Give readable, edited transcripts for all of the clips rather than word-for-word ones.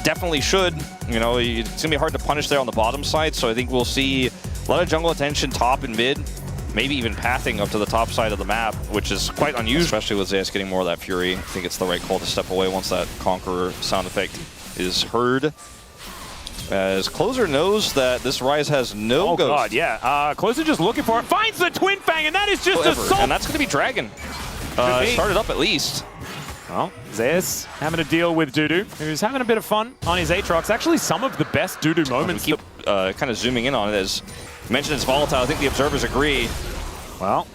definitely should. You know, it's going to be hard to punish there on the bottom side, so I think we'll see a lot of jungle attention top and mid, maybe even pathing up to the top side of the map, which is quite unusual, especially with Zeus getting more of that Fury. I think it's the right call to step away once that Conqueror sound effect is heard. As Closer knows that this Ryze has no ghost. Oh god, yeah. Closer just looking for it, finds the Twin Fang, and that is just assault. And that's going to be Dragon. Started up at least. Well, Zeus having to deal with Dudu, who's having a bit of fun on his Aatrox. Actually, some of the best Dudu moments. We keep kind of zooming in on it. As you mentioned, it's volatile. I think the observers agree. Well,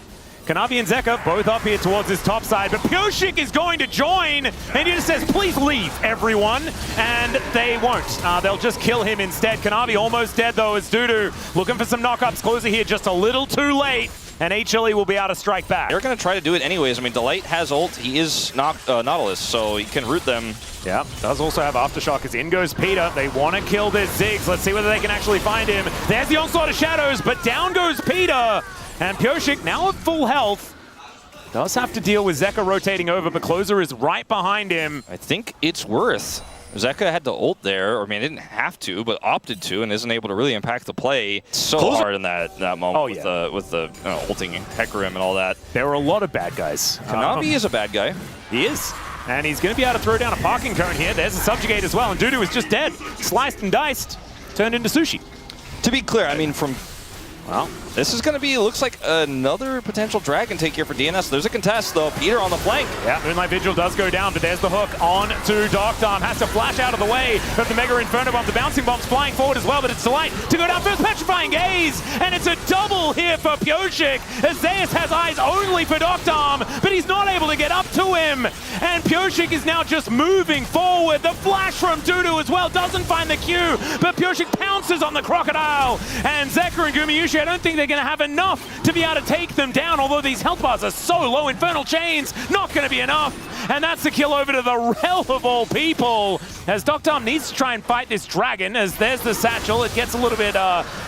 Kanavi and Zeka both up here towards his top side, but Pyoshik is going to join, and he just says, please leave, everyone, and they won't. They'll just kill him instead. Kanavi almost dead, though, as Dudu looking for some knockups. Closer here just a little too late, and HLE will be able to strike back. They're going to try to do it anyways. I mean, Delight has ult. He is Nautilus, so he can root them. Yeah, does also have Aftershock as in goes Peter. They want to kill this Ziggs. Let's see whether they can actually find him. There's the onslaught of shadows, but down goes Peter. And Pyoshik, now at full health, does have to deal with Zeka rotating over, but Closer is right behind him. I think it's worth. Zeka had to ult there, or I mean, didn't have to, but opted to, and isn't able to really impact the play so hard in that moment with the ulting Hecarim and all that. There were a lot of bad guys. Kanavi is a bad guy. He is. And he's going to be able to throw down a parking cone here. There's a Subjugate as well, and Dudu is just dead. Sliced and diced, turned into sushi. To be clear, I mean, well, this is going to be, looks like another potential Dragon take here for DNS. There's a contest, though. Peter on the flank. Yeah, Moonlight Vigil does go down, but there's the hook on to Darkdarm. Has to flash out of the way of the Mega Inferno Bomb. The Bouncing Bomb's flying forward as well, but it's Delight to go down first. Petrifying Gaze, and it's a double here for Pyoshik. As Zeus has eyes only for Darkdarm, but he's not able to get up to him. And Pyoshik is now just moving forward. The flash from Dudu as well doesn't find the Q, but Pyoshik pounces on the Crocodile. And Zeka and Gumayusi, I don't think they're going to have enough to be able to take them down, although these health bars are so low. Infernal Chains, not going to be enough. And that's the kill over to the Rel of all people, as Darkdarm needs to try and fight this Dragon, as there's the satchel. It gets a little bit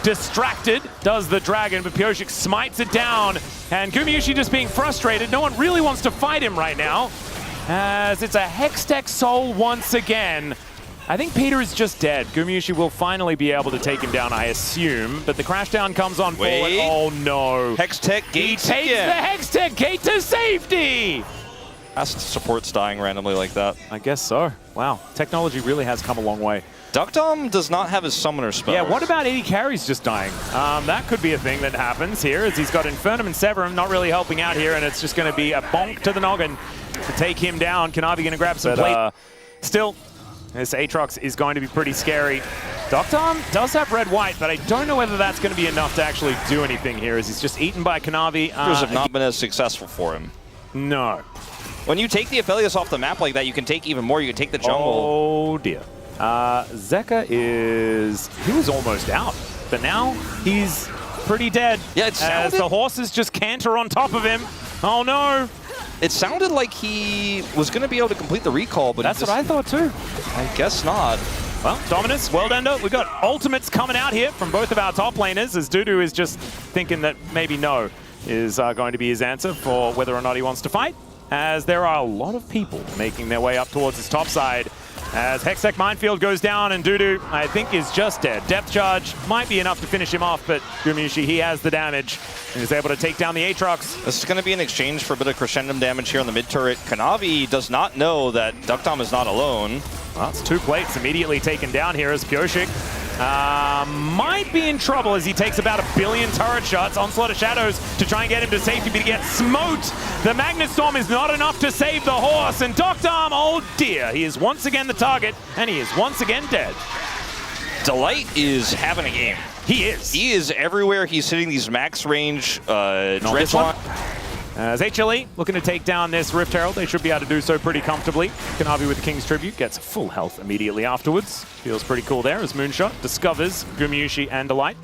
distracted, does the Dragon, but Pyoshik smites it down. And Gumayusi just being frustrated. No one really wants to fight him right now, as it's a Hextech Soul once again. I think Peter is just dead. Gumayusi will finally be able to take him down, I assume. But the crashdown comes on forward. Oh no. Hextech Gate. He takes the Hextech Gate to safety. That's support's dying randomly like that. I guess so. Wow. Technology really has come a long way. Darkdarm does not have his summoner spell. Yeah, what about AD Carries just dying? That could be a thing that happens here, as he's got Infernum and Severum not really helping out here, and it's just going to be a bonk to the noggin to take him down. Kanavi going to grab some plate. Still, this Aatrox is going to be pretty scary. Darkdarm does have red-white, but I don't know whether that's going to be enough to actually do anything here, as he's just eaten by Kanavi. Those have not been as successful for him. No. When you take the Aphelios off the map like that, you can take even more. You can take the jungle. Oh, dear. Zeka he was almost out, but now he's pretty dead. Yeah, it sounded... as the horses just canter on top of him. Oh, no. It sounded like he was going to be able to complete the recall, but that's what I thought too. I guess not. Well, Dominus, World Ender, we've got ultimates coming out here from both of our top laners, as Dudu is just thinking that maybe no is going to be his answer for whether or not he wants to fight, as there are a lot of people making their way up towards his top side. As Hextech Minefield goes down, and Dudu, I think, is just dead. Depth Charge might be enough to finish him off, but Gumayusi, he has the damage and is able to take down the Aatrox. This is going to be an exchange for a bit of crescendum damage here on the mid-turret. Kanavi does not know that Darkdarm is not alone. Well, it's 2 plates immediately taken down here, as Pyoshik might be in trouble, as he takes about 1 billion turret shots. Onslaught of Shadows to try and get him to safety, but he gets smote. The Magnet Storm is not enough to save the horse, and Darkdarm, oh dear, he is once again the target, and he is once again dead. Delight is having a game. He is. He is everywhere. He's hitting these max range dredge line. As HLE looking to take down this Rift Herald, they should be able to do so pretty comfortably. Kanavi with the King's Tribute gets full health immediately afterwards. Feels pretty cool there as Moonshot discovers Gumayusi and Delight.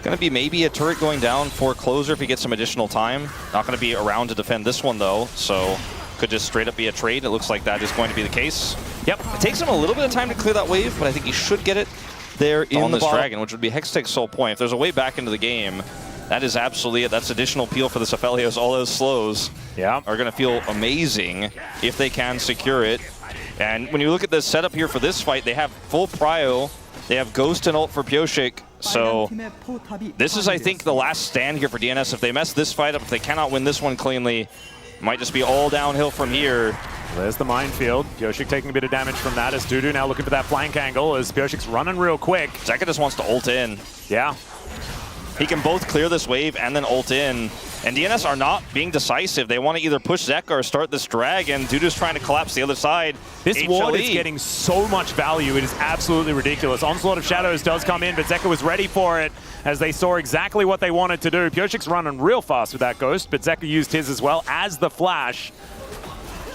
Going to be maybe a turret going down for Closer if he gets some additional time. Not going to be around to defend this one though, so could just straight up be a trade. It looks like that is going to be the case. Yep. It takes him a little bit of time to clear that wave, but I think he should get it there on this Dragon, which would be Hextech's sole point. If there's a way back into the game, that is absolutely it. That's additional peel for the Aphelios. All those slows are going to feel amazing if they can secure it. And when you look at the setup here for this fight, they have full prio, they have Ghost and ult for Pioshik. So this is, I think, the last stand here for DNS. If they mess this fight up, if they cannot win this one cleanly, might just be all downhill from here. There's the minefield. Pioshik taking a bit of damage from that as Dudu now looking for that flank angle as Pioshik's running real quick. Zeka just wants to ult in. Yeah. He can both clear this wave and then ult in. And DNS are not being decisive. They want to either push Zeka or start this drag, and Dudu's trying to collapse the other side. This HLE. ward is getting so much value. It is absolutely ridiculous. Onslaught of Shadows does come in, but Zeka was ready for it as they saw exactly what they wanted to do. Pioshik's running real fast with that Ghost, but Zeka used his as well as the flash.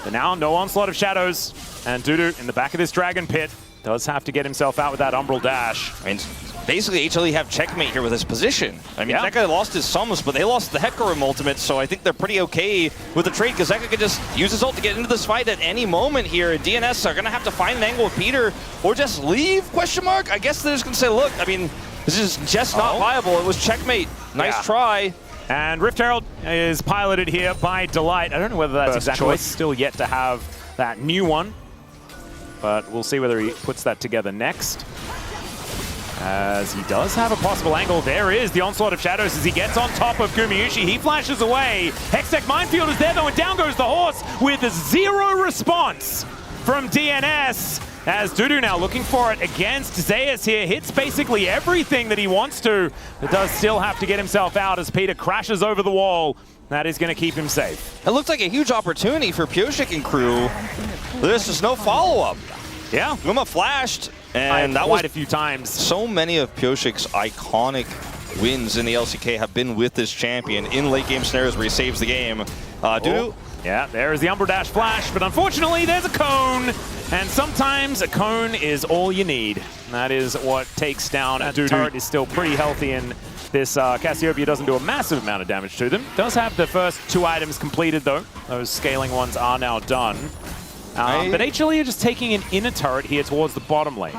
But now no Onslaught of Shadows, and Dudu in the back of this Dragon Pit does have to get himself out with that Umbral Dash. I mean, basically HLE have checkmate here with his position. I mean, yeah. Zeka lost his summons, but they lost the Hecarim ultimate, so I think they're pretty okay with the trade, because Zeka could just use his ult to get into this fight at any moment here. And DNS are going to have to find an angle with Peter, or just leave, question mark? I guess they're just going to say, look, I mean, this is just not viable. It was checkmate. Nice try. And Rift Herald is piloted here by Delight. I don't know whether that's exactly choice. Still yet to have that new one, but we'll see whether he puts that together next. As he does have a possible angle. There is the Onslaught of Shadows as he gets on top of Gumayusi. He flashes away. Hextech Minefield is there though, and down goes the horse with zero response from DNS. As Dudu now looking for it against Zeus here. Hits basically everything that he wants to, but does still have to get himself out as Peter crashes over the wall. That is going to keep him safe. It looked like a huge opportunity for Pioshik and crew. There's just no follow-up. Yeah. Guma flashed, and that was quite a few times. So many of Pioshik's iconic wins in the LCK have been with this champion in late game scenarios where he saves the game. Dudu. Yeah, there is the Umbral Dash flash, but unfortunately there's a cone, and sometimes a cone is all you need. And that is what takes down a turret. Is still pretty healthy, and this Cassiopeia doesn't do a massive amount of damage to them. Does have the first 2 items completed though. Those scaling ones are now done. But HLE are just taking an inner turret here towards the bottom lane.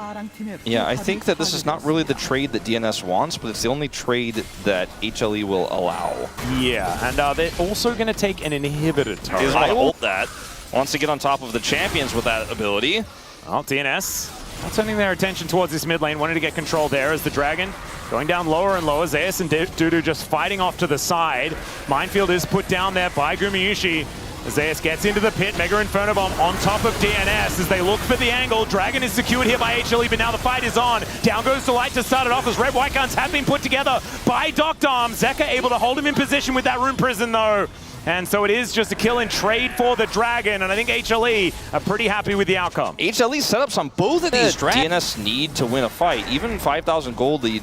Yeah, I think that this is not really the trade that DNS wants, but it's the only trade that HLE will allow. Yeah, and they're also going to take an inhibitor turret. He's going to ult that. Wants to get on top of the champions with that ability. Well, DNS not turning their attention towards this mid lane. Wanted to get control there as the Dragon going down lower and lower. Zeus and Dudu just fighting off to the side. Minefield is put down there by Gumayusi. Zeus gets into the pit, Mega Inferno Bomb on top of DNS as they look for the angle. Dragon is secured here by HLE, but now the fight is on. Down goes Delight to start it off as red white guns have been put together by Dr. Zeka able to hold him in position with that Rune Prison though. And so it is just a kill and trade for the Dragon, and I think HLE are pretty happy with the outcome. HLE setups on both of these dragons. DNS need to win a fight. Even 5,000 gold lead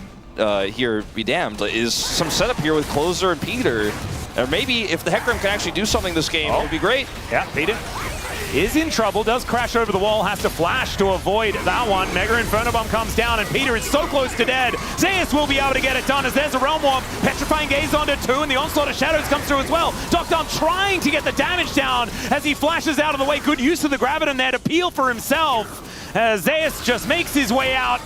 here, be damned, is some setup here with Closer and Peter. Or maybe if the Hecarim can actually do something this game, it would be great. Yeah, Peter is in trouble, does crash over the wall, has to flash to avoid that one. Mega Inferno Bomb comes down, and Peter is so close to dead. Zeus will be able to get it done as there's a Realm Warp. Petrifying Gaze onto 2, and the Onslaught of Shadows comes through as well. Dr. trying to get the damage down as he flashes out of the way. Good use of the Graviton there to peel for himself. Zeus just makes his way out.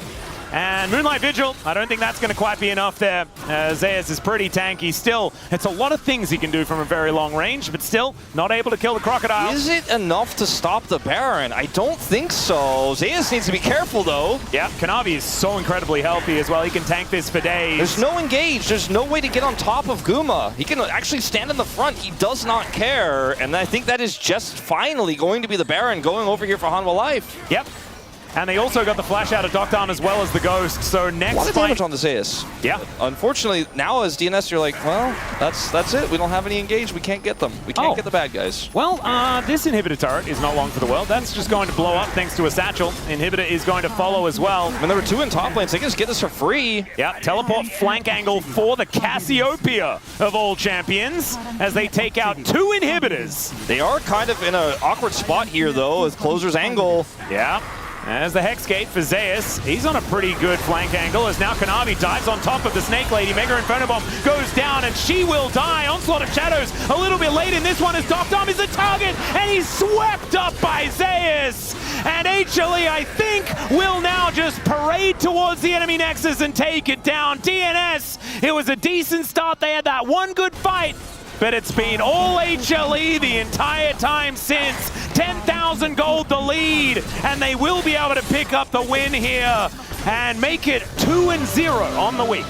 And Moonlight Vigil, I don't think that's going to quite be enough there. Zeus is pretty tanky. Still, it's a lot of things he can do from a very long range, but still not able to kill the Crocodile. Is it enough to stop the Baron? I don't think so. Zeus needs to be careful, though. Yeah, Kanavi is so incredibly healthy as well. He can tank this for days. There's no engage. There's no way to get on top of Guma. He can actually stand in the front. He does not care. And I think that is just finally going to be the Baron going over here for Hanwha Life. Yep. And they also got the flash out of Dr. as well as the Ghost. So next a lot of damage on the Zeus. Yeah. Unfortunately, now as DNS, you're like, well, that's it. We don't have any engage. We can't get them. We can't get the bad guys. Well, this inhibitor turret is not long for the world. That's just going to blow up thanks to a satchel. Inhibitor is going to follow as well. When there were 2 in top lanes, they can just get this for free. Yeah, teleport flank angle for the Cassiopeia of all champions as they take out 2 inhibitors. They are kind of in an awkward spot here, though, with Closer's angle. Yeah. As the Hex Gate for Zeus, he's on a pretty good flank angle as now Kanavi dives on top of the Snake Lady. Mega Inferno Bomb goes down and she will die. Onslaught of Shadows a little bit late in this one as Dr. is the target and he's swept up by Zeus. And HLE, I think, will now just parade towards the enemy Nexus and take it down. DNS, it was a decent start. They had that one good fight, but it's been all HLE the entire time since. 10,000 gold the lead, and they will be able to pick up the win here and make it 2-0 on the week.